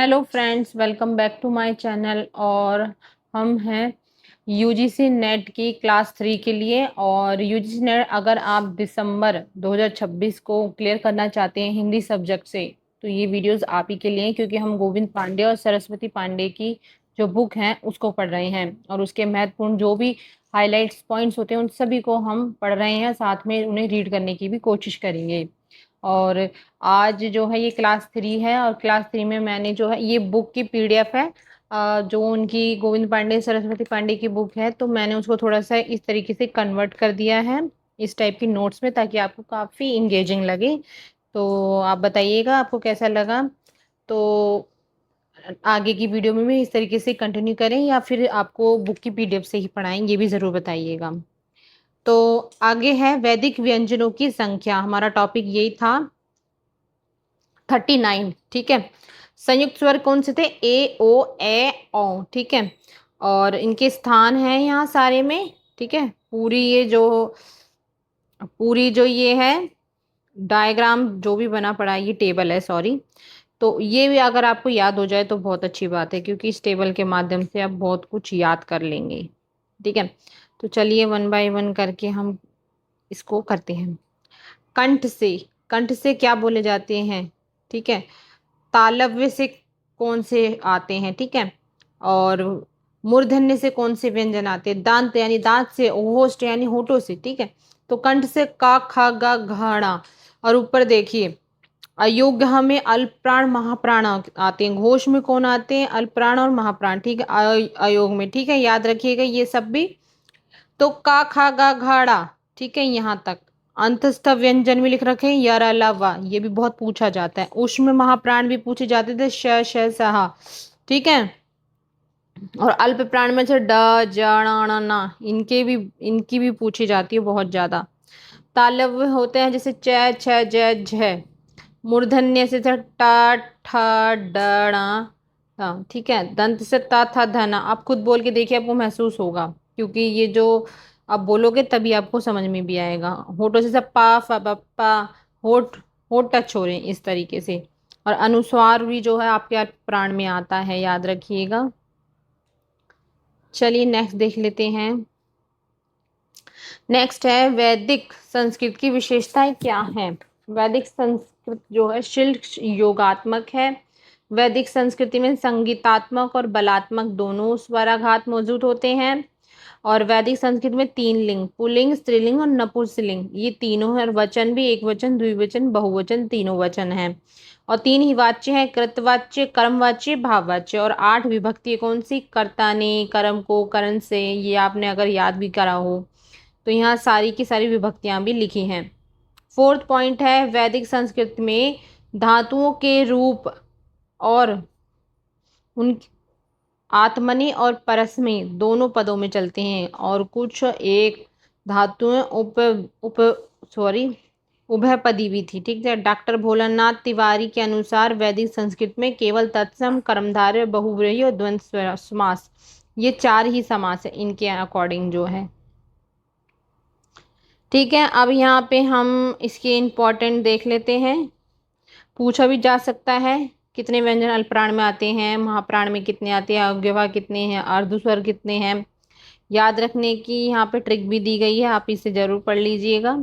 Hello friends, welcome back to my channel. और हम हैं यूजीसी नेट की क्लास 3 के लिए। और यूजीसी नेट अगर आप दिसंबर 2026 को क्लियर करना चाहते हैं हिंदी सब्जेक्ट से, तो ये वीडियोस आप ही के लिए हैं, क्योंकि हम गोविंद पांडे और सरस्वती पांडे की जो बुक हैं उसको पढ़ रहे हैं और उसके महत्वपूर्ण जो भी हाइलाइट्स पॉइंट्स होते हैं उन सभी को हम पढ़ रहे हैं, साथ में उन्हें रीड करने की भी कोशिश करेंगे। और आज जो है ये क्लास 3 है और क्लास 3 में मैंने जो है ये बुक की पीडीएफ है। जो उनकी गोविंद पांडे सरस्वती पांडे की बुक है, तो मैंने उसको थोड़ा सा इस तरीके से कन्वर्ट कर दिया है इस टाइप की नोट्स में, ताकि आपको काफ़ी इंगेजिंग लगे। तो आप बताइएगा आपको कैसा लगा। तो आगे की वीडियो में भी इस तरीके से कंटिन्यू करें या फिर आपको बुक की पीडीएफ से ही पढ़ाएं, ये भी ज़रूर बताइएगा। तो आगे है वैदिक व्यंजनों की संख्या, हमारा टॉपिक यही था 39। ठीक है। संयुक्त स्वर कौन से थे? ए ओ ए ओ। ठीक है। और इनके स्थान है यहाँ सारे में। ठीक है। पूरी जो ये है डायग्राम जो भी बना पड़ा है, ये टेबल है, सॉरी। तो ये भी अगर आपको याद हो जाए तो बहुत अच्छी बात है, क्योंकि इस टेबल के माध्यम से आप बहुत कुछ याद कर लेंगे। ठीक है। तो चलिए वन बाय वन करके हम इसको करते हैं। कंठ से, कंठ से क्या बोले जाते हैं? ठीक है। तालव्य से कौन से आते हैं? ठीक है। और मूर्धन्य से कौन से व्यंजन आते हैं? दांत यानी दांत से, ओष्ठ यानी होठों से। ठीक है। तो कंठ से का खा गा घाना। और ऊपर देखिए, अयोग्य में अल्प प्राण महाप्राण आते हैं। घोष में कौन आते हैं? अल्प प्राण और महाप्राण। ठीक है। अयोग में। ठीक है, याद रखिएगा ये सब भी। तो का खा गा घाड़ा। ठीक है, यहाँ तक अंतस्थ व्यंजन भी लिख रखे हैं यर अलावा, ये भी बहुत पूछा जाता है। उष्म महाप्राण भी पूछे जाते थे, श श सहा। ठीक है। और अल्प प्राण में से ड ज ण न ना, इनकी भी पूछी जाती है बहुत ज्यादा। तालव्य होते हैं जैसे च छ ज झ। मूर्धन्य से ठ ठ ड ण। हाँ, ठीक है। दंत से ता था धना। आप खुद बोल के देखिए, आपको महसूस होगा, क्योंकि ये जो आप बोलोगे तभी आपको समझ में भी आएगा। होठों से सब पा फा ब, पा। होठ, होठ टच हो रहे हैं इस तरीके से। और अनुस्वार भी जो है आपके प्राण में आता है, याद रखिएगा। चलिए नेक्स्ट देख लेते हैं। नेक्स्ट है वैदिक संस्कृत की विशेषताएं क्या है। वैदिक संस्कृत जो है शिल्प योगात्मक है। वैदिक संस्कृति में संगीतात्मक और बलात्मक दोनों स्वराघात मौजूद होते हैं। और वैदिक संस्कृत में 3 लिंग, पुल्लिंग, स्त्रीलिंग और नपुंसकलिंग, ये तीनों है। और वचन भी एक वचन, द्विवचन, बहुवचन, तीनों वचन है। और 3 ही वाच्य है, कृतवाच्य, कर्मवाच्य, भाववाच्य। और 8 विभक्ति कौन सी? कर्ता ने, कर्म को, करण से, ये आपने अगर याद भी करा हो तो यहाँ सारी की सारी विभक्तियां भी लिखी हैं। फोर्थ पॉइंट है, वैदिक संस्कृत में धातुओं के रूप और उन आत्मनि और परस्मै दोनों पदों में चलते हैं। और कुछ एक धातुएं उप उप सॉरी उभयपदी भी थी। ठीक है। डॉक्टर भोलानाथ तिवारी के अनुसार वैदिक संस्कृत में केवल तत्सम, कर्मधारय, बहुव्रीहि और द्वंद्व समास, ये 4 ही समास है इनके अकॉर्डिंग जो है। ठीक है। अब यहाँ पे हम इसके इम्पोर्टेंट देख लेते हैं। पूछा भी जा सकता है कितने व्यंजन अल्पप्राण में आते हैं, महाप्राण में कितने आते हैं, अव्ययभाव कितने हैं, अर्धस्वर कितने हैं। याद रखने की यहाँ पे ट्रिक भी दी गई है, आप इसे जरूर पढ़ लीजिएगा।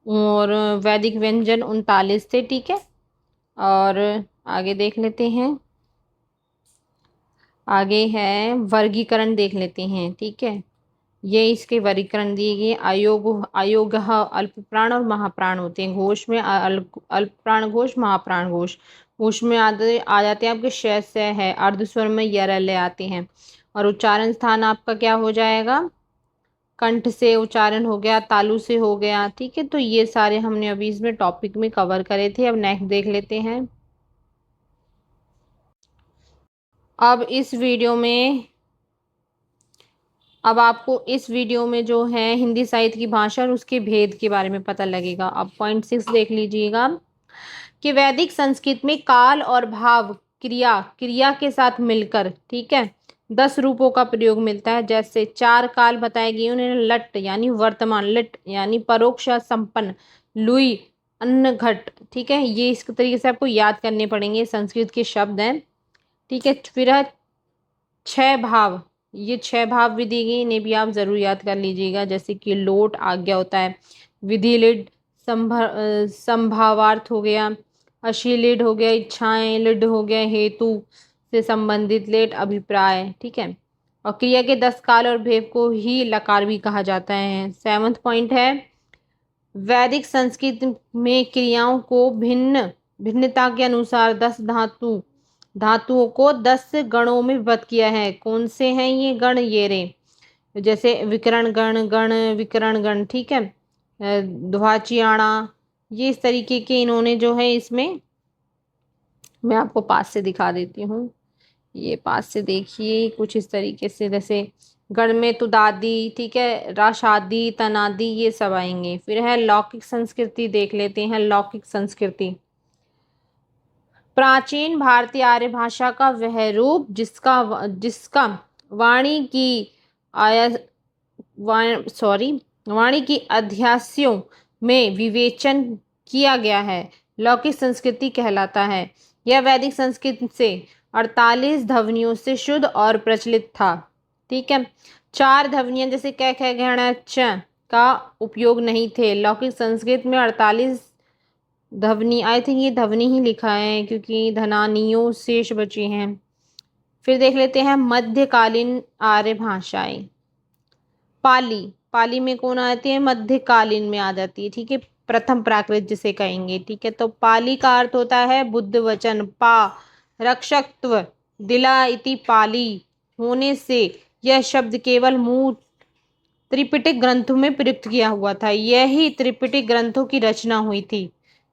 और वैदिक व्यंजन 39 थे। ठीक है। और आगे देख लेते हैं। आगे है वर्गीकरण देख लेते हैं। ठीक है। ये इसके वर्गीकरण दिए गए। अयोग अल्प प्राण और महाप्राण होते हैं। घोष में अल्प प्राण घोष, महाप्राण घोष। घोष में आ जाते हैं आपके श से है। अर्धस्वर में यरल्य आते हैं। और उच्चारण स्थान आपका क्या हो जाएगा? कंठ से उच्चारण हो गया, तालु से हो गया। ठीक है। तो ये सारे हमने अभी इसमें टॉपिक में कवर करे थे। अब नेक्स्ट देख लेते हैं। अब इस वीडियो में अब आपको इस वीडियो में जो है हिंदी साहित्य की भाषा और उसके भेद के बारे में पता लगेगा। अब पॉइंट 6 देख लीजिएगा कि वैदिक संस्कृत में काल और भाव क्रिया क्रिया के साथ मिलकर, ठीक है, 10 रूपों का प्रयोग मिलता है। जैसे 4 काल बताए गए उन्हें लट यानी वर्तमान, लिट यानी परोक्ष या संपन्न, लुई अन्न घट, ठीक है, ये इस तरीके से आपको याद करने पड़ेंगे, संस्कृत के शब्द हैं, ठीक है। फिर है छह भाव, ये छह भाव भी दी गई, इन्हें भी आप जरूर याद कर लीजिएगा, जैसे कि लोट आज्ञा होता है, विधि लिड संभावार्थ हो गया, अशीलिड हो गया, इच्छाएं लिड हो गया, हेतु से संबंधित लेट अभिप्राय, ठीक है। और क्रिया के 10 काल और भेव को ही लकार भी कहा जाता है। 7वां पॉइंट है वैदिक संस्कृत में क्रियाओं को भिन्न भिन्नता के अनुसार 10 धातुओं को 10 गणों में विभक्त किया है। कौन से हैं ये गण? ये रे, जैसे विकरण गण, गण विकरण गण, ठीक है, ध्वाचियाणा, ये इस तरीके के इन्होंने जो है इसमें, मैं आपको पास से दिखा देती हूँ, ये पास से देखिए कुछ इस तरीके से, जैसे गण में तुदादी, ठीक है, राशादी, तनादी, ये सब आएंगे। फिर है लौकिक संस्कृति, देख लेते हैं लौकिक संस्कृति। प्राचीन भारतीय आर्य भाषा का वह रूप जिसका जिसका वाणी की आया वाणी की अध्यास्यों में विवेचन किया गया है, लौकिक संस्कृति कहलाता है। यह वैदिक संस्कृत से 48 ध्वनियों से शुद्ध और प्रचलित था, ठीक है। 4 ध्वनियां जैसे क ख गण च का उपयोग नहीं थे। लौकिक संस्कृत में 48 ध्वनि, आई थिंक ये ध्वनि ही लिखा है क्योंकि धनानियों शेष बची हैं। फिर देख लेते हैं मध्यकालीन आर्य भाषाएं। पाली, पाली में कौन आती है? मध्यकालीन में आ जाती है, ठीक है, प्रथम प्राकृत जिसे कहेंगे, ठीक है। तो पाली का अर्थ होता है बुद्ध वचन, पा रक्षकत्व, दिला इति पाली होने से यह शब्द केवल मूल त्रिपिटक ग्रंथों में प्रयुक्त किया हुआ था। यही त्रिपिटक ग्रंथों की रचना हुई थी।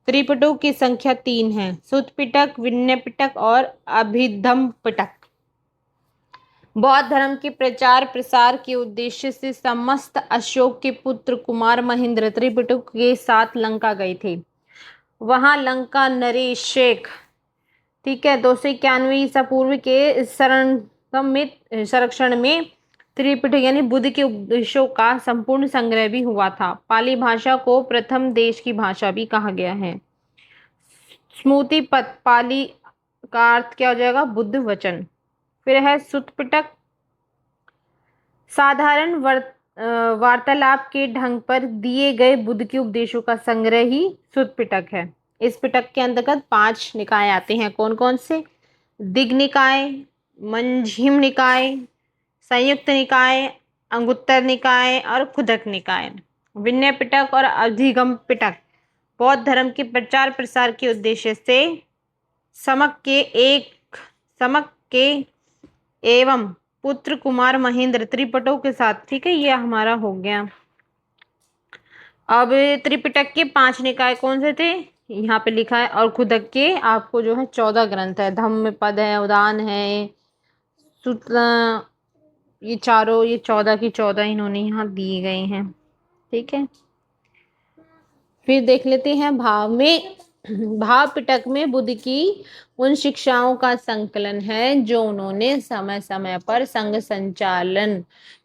त्रिपिटकों की संख्या 3 है, सुत्त पिटक, विनय पिटक और अभिधम पिटक। बौद्ध धर्म के प्रचार प्रसार के उद्देश्य से समस्त अशोक के पुत्र कुमार महेंद्र त्रिपिटक के साथ लंका गए थे। वहां लंका नरेश शेख, ठीक है, 291 ईसा पूर्व के संरक्षण में त्रिपिटक यानी बुद्ध के उपदेशों का संपूर्ण संग्रह भी हुआ था। पाली भाषा को प्रथम देश की भाषा भी कहा गया है। स्मृति पद, पाली का अर्थ क्या हो जाएगा? बुद्ध वचन। फिर है सुत्त पिटक, साधारण वार्तालाप के ढंग पर दिए गए बुद्ध के उपदेशों का संग्रह ही सुत्त पिटक है। इस पिटक के अंतर्गत 5 निकाय आते हैं। कौन कौन से? दिग् निकाय, मंजिम निकाय, संयुक्त निकाय, अंगुत्तर निकाय और खुदक निकाय। विनय पिटक और अधिगम पिटक बौद्ध धर्म के प्रचार प्रसार के उद्देश्य से समक के एवं पुत्र कुमार महेंद्र त्रिपिटकों के साथ, ठीक है, ये हमारा हो गया। अब त्रिपिटक के 5 निकाय कौन से थे? यहाँ पे लिखा है। और खुदक के आपको जो है 14 ग्रंथ है, धम्म पद है, उदान है, सूत्र, ये चारों, ये 14 की 14 इन्होंने यहाँ दिए गए हैं, ठीक है। फिर देख लेते हैं भाव पिटक में बुद्ध की उन शिक्षाओं का संकलन है जो उन्होंने समय समय पर संघ संचालन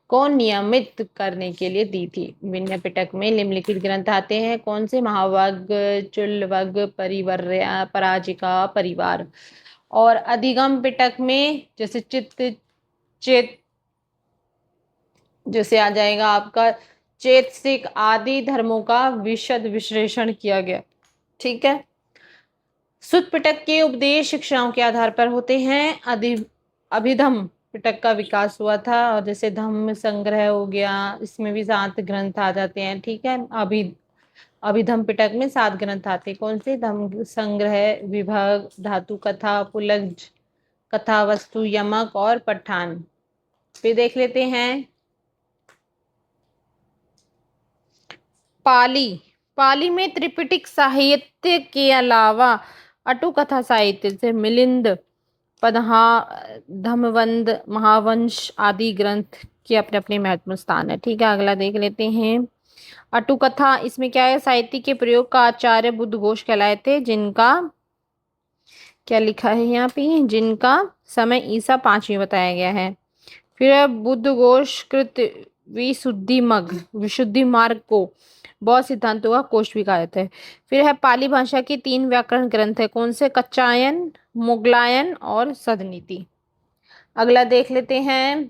को नियमित करने के लिए दी थी। विनय पिटक में निम्नलिखित ग्रंथ आते हैं। कौन से? महावग, चुल्लवग, परिवर्या, पराजिका, परिवार। और अधिगम पिटक में जैसे चेत जैसे आ जाएगा आपका चेतसिक आदि धर्मों का विशद विश्लेषण किया गया, ठीक है। सुत्त पिटक के उपदेश शिक्षाओं के आधार पर होते हैं। अभिधम पिटक का विकास हुआ था, और जैसे धम्म संग्रह हो गया, इसमें भी 7 ग्रंथ आ जाते हैं, ठीक है। अभिधम पिटक में 7 ग्रंथ आते हैं। कौन से? धम्म संग्रह, विभाग, धातु कथा, पुलज कथा, वस्तु, यमक और पठान। फिर देख लेते हैं पाली में त्रिपिटक साहित्य के अलावा अटुकथा साहित्य से मिलिंद, पदहा, धम्मवंद, महावंश आदि ग्रंथ के अपने अपने महत्वपूर्ण स्थान है, ठीक है। अगला देख लेते हैं अटुकथा। इसमें क्या है? साहित्य के प्रयोग का आचार्य बुद्ध घोष कहलाए थे, जिनका क्या लिखा है यहाँ पे? जिनका समय ईसा 5वीं बताया गया है। फिर बुद्ध घोष कृत विशुद्धि मार्ग को बौद्ध सिद्धांतों का कोश भी कहा जाता है। फिर है पाली भाषा की 3 व्याकरण ग्रंथ है, कौन से? कच्चायन, मोगलायन और सदनीति। अगला देख लेते हैं,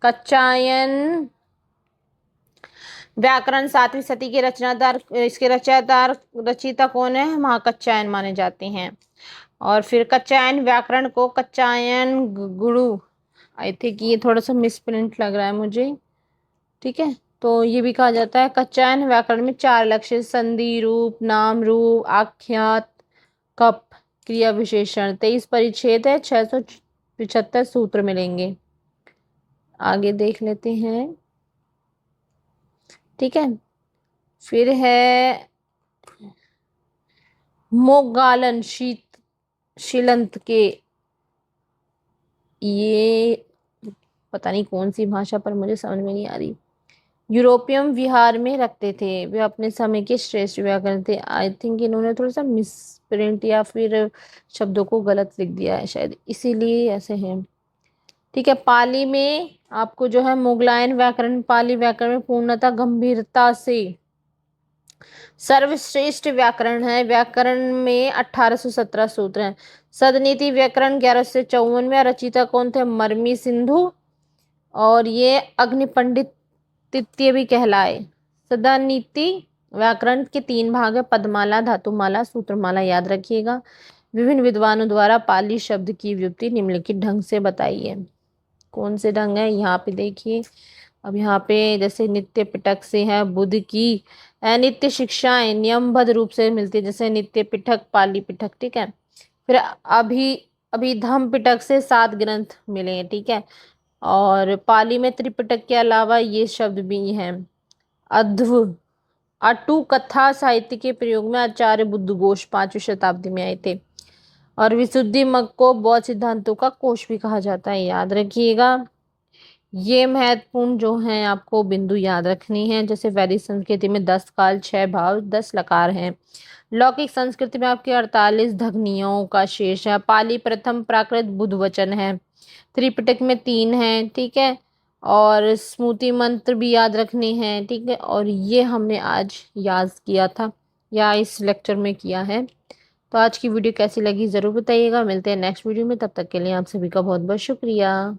कच्चायन व्याकरण 7वीं सदी के रचनादार, इसके रचनादार रचिता कौन है? महाकच्चायन माने जाते हैं। और फिर कच्चायन व्याकरण को कच्चायन गुरु, आई थिंक ये थोड़ा सा मिसप्रिंट लग रहा है मुझे, ठीक है, तो ये भी कहा जाता है। कच्चायन व्याकरण में 4 लक्ष्य, संधि, रूप, नाम रूप, आख्यात, कप, क्रिया विशेषण, 23 परिच्छेद है, 675 सूत्र मिलेंगे। आगे देख लेते हैं, ठीक है। फिर है मोगालन शीत शिलंत के, ये पता नहीं कौन सी भाषा, पर मुझे समझ में नहीं आ रही। यूरोपियम विहार में रखते थे, वे अपने समय के श्रेष्ठ व्याकरण थे। आई थिंक इन्होंने थोड़ा सा मिसप्रिंट या फिर शब्दों को गलत लिख दिया है शायद, इसीलिए ऐसे हैं, ठीक है। पाली में आपको जो है मुगलायन व्याकरण पाली व्याकरण में पूर्णतः गंभीरता से सर्वश्रेष्ठ व्याकरण है। व्याकरण में 1817 सूत्र हैं। सदनीति व्याकरण 1154 में, रचिता कौन थे? मरमी सिंधु, और ये अग्नि पंडित तृतीय भी कहलाए। सदनीति व्याकरण के 3 भाग है, पदमाला, धातुमाला, सूत्रमाला, याद रखिएगा। विभिन्न विद्वानों द्वारा पाली शब्द की व्युत्पत्ति निम्नलिखित ढंग से बताई है। कौन से ढंग है? यहाँ पे देखिए, अब यहाँ पे जैसे नित्य पिटक से है, बुद्ध की नित्य शिक्षाएं नियमबद्ध रूप से मिलती है, जैसे नित्य पिटक, पाली पिटक, ठीक है। फिर अभिधम पिटक से 7 ग्रंथ मिले हैं, ठीक है। और पाली में त्रिपिटक के अलावा ये शब्द भी हैं। अध्व अटू कथा साहित्य के प्रयोग में आचार्य बुद्धघोष 5वीं शताब्दी में आए थे। और विशुद्धि मग को बौद्ध सिद्धांतों का कोश भी कहा जाता है, याद रखिएगा। ये महत्वपूर्ण जो हैं आपको बिंदु याद रखनी है। जैसे वैदिक संस्कृति में 10 काल, 6 भाव, 10 लकार हैं। लौकिक संस्कृति में आपके 48 ध्वनियों का शेष है। पाली प्रथम प्राकृत बुद्ध वचन है। त्रिपिटक में 3 हैं, ठीक है। और स्मृति मंत्र भी याद रखने हैं, ठीक है। और ये हमने आज याद किया था या इस लेक्चर में किया है। तो आज की वीडियो कैसी लगी ज़रूर बताइएगा। मिलते हैं नेक्स्ट वीडियो में, तब तक के लिए आप सभी का बहुत बहुत शुक्रिया।